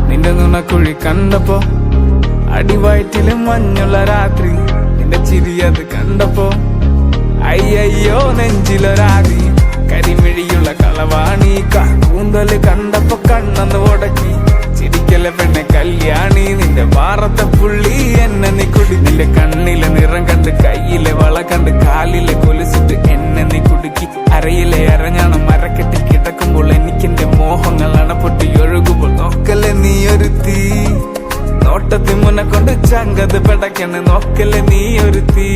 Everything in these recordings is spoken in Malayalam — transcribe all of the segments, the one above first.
നിന്റെ നുണക്കുഴി കണ്ടപ്പോ അടിവയറ്റില് മഞ്ഞുള്ള രാത്രി നിന്റെ ചിരി അത് കണ്ടപ്പോ അയ്യോ നെഞ്ചിലൊരാതി കരിമിഴിയുള്ള കളവാണി കൂന്തല് കണ്ടപ്പോ കണ്ണന്ന് ഉടക്കി ചിരിക്കല പെണ്ണെ കല്യാണി നിന്റെ വാറത്തെ പുള്ളി എന്നെ നീ കുടി നിന്റെ കണ്ണിലെ നിറം കണ്ട് കയ്യിലെ വള കണ്ട് കാലിലെ കൊലുസിട്ട് എന്നെ നീ കുടുക്കി അരയിലെ അരഞ്ഞാണ് മരക്കെട്ടി കിടക്കുമ്പോൾ എനിക്കെന്റെ മോഹങ്ങൾ അണപ്പൊട്ടി ഒഴുകുമ്പോൾ നോക്കല്ലേ നീ ഒരു തീ നോട്ടത്തി മുന്നെ കൊണ്ട് ചങ്കത് പെടക്കണ് നോക്കല്ലേ നീ ഒരു തീ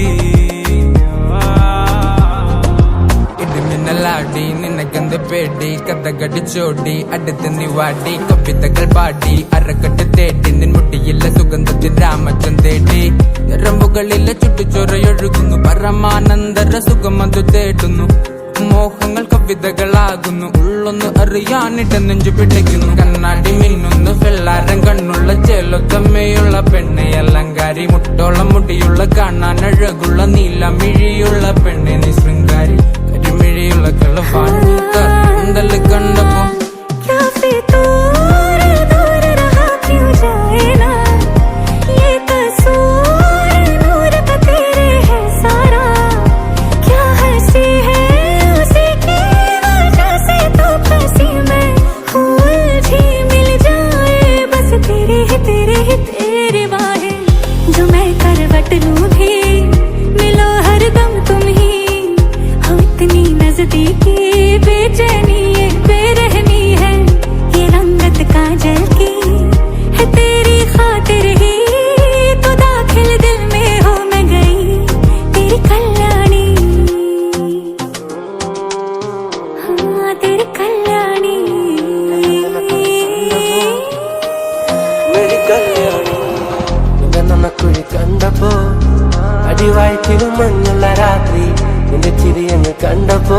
ലാടി നിനക്കെന്ത് പേടി കഥകടിച്ചോടി അടുത്ത് നീ വാടി കവിതകൾ പാടി അരക്കെട്ട് തേടി നിൻ മുട്ടിയില്ല സുഗന്ധത്തിൽ രാമച്ചൻ തേടി ഞരമ്പുകളിലെ ചുട്ടുചൊറയൊഴുകുന്നു പരമാനന്ദര സുഖമതു തേടുന്നു മോഹങ്ങൾ കവിതകളാകുന്നു ഉള്ളൊന്ന് അറിയാനിട നെഞ്ചു പിടിക്കുന്നു കണ്ണാടി മിന്നുന്നു വെള്ളാരം കണ്ണുള്ള ചേലൊത്തമ്മയുള്ള പെണ്ണെ അലങ്കാരി മുട്ടോളം മുടിയുള്ള കാണാൻ അഴകുള്ള നീലമിഴിയുള്ള പെണ്ണെ നീ ശൃംഗാരി കരിമിഴിയുള്ള കളവാണി കണ്ടല് കണ്ടപ്പോ बेचैनी है बेरहमी है ये रंगत काजल की है तेरी खातिर ही तो दाखिल दिल में हो मैं गई तेरी कल्याणी हाँ तेरी कल्याणी मेरी कल्याणी നനക്കുഴി കണ്ടപ്പോ അടിവായിട്ടിലും മഞ്ഞുള്ള രാത്രി നിന്റെ ചിരിയങ്ങ് കണ്ടപ്പോ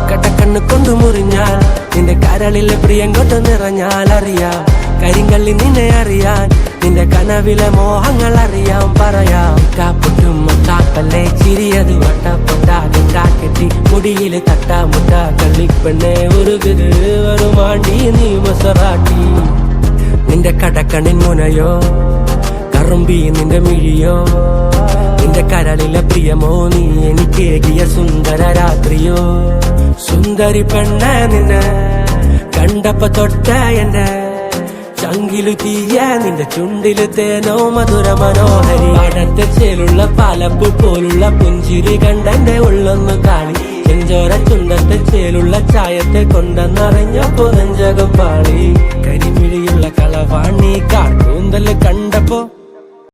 കടക്കണ്ണ് കൊണ്ടു മുറിഞ്ഞാൽ നിന്റെ കരളിലെ പ്രിയം കൊണ്ട് നിറഞ്ഞാൽ അറിയാം കരിങ്കള്ളി നിന്നെ അറിയാൻ നിന്റെ കനവിലെ മോഹങ്ങൾ അറിയാം പറയാം കാപ്പൊട്ടും മുട്ടാപ്പല്ലേ ചിരിയത് വട്ടപ്പൊട്ടാകും കാക്കെട്ടി മുടിയില് തട്ടാമുട്ട കള്ളിപ്പെണ്ണെ ഉരുകുത് വരുമാണ്ടി നീ മൊസറാട്ടി നിന്റെ കടക്കണ്ണിൻ മുനയോ കറുമ്പി നിന്റെ മിഴിയോ നിന്റെ കരളിലെ പ്രിയമോ നീ എനിക്കേകിയ സുന്ദര രാത്രിയോ സുന്ദരി പെണ്ണ നിന്നെ കണ്ടപ്പോ തൊട്ട എന്റെ ചങ്കിലു തീയ നിന്റെ ചുണ്ടില് തേനോ മധുര മനോഹരി അടത്തെ ചേലുള്ള പാലപ്പു പോലുള്ള പുഞ്ചിരി കണ്ടെന്റെ ഉള്ളൊന്നു കാണി ചെഞ്ചോര ചുണ്ടത്തെ ചേലുള്ള ചായത്തെ കൊണ്ടെന്നറിഞ്ഞപ്പോ നെഞ്ചകം പാളി കരിമിഴിയുള്ള കളവാണി കാട്ടൂന്തല് കണ്ടപ്പോ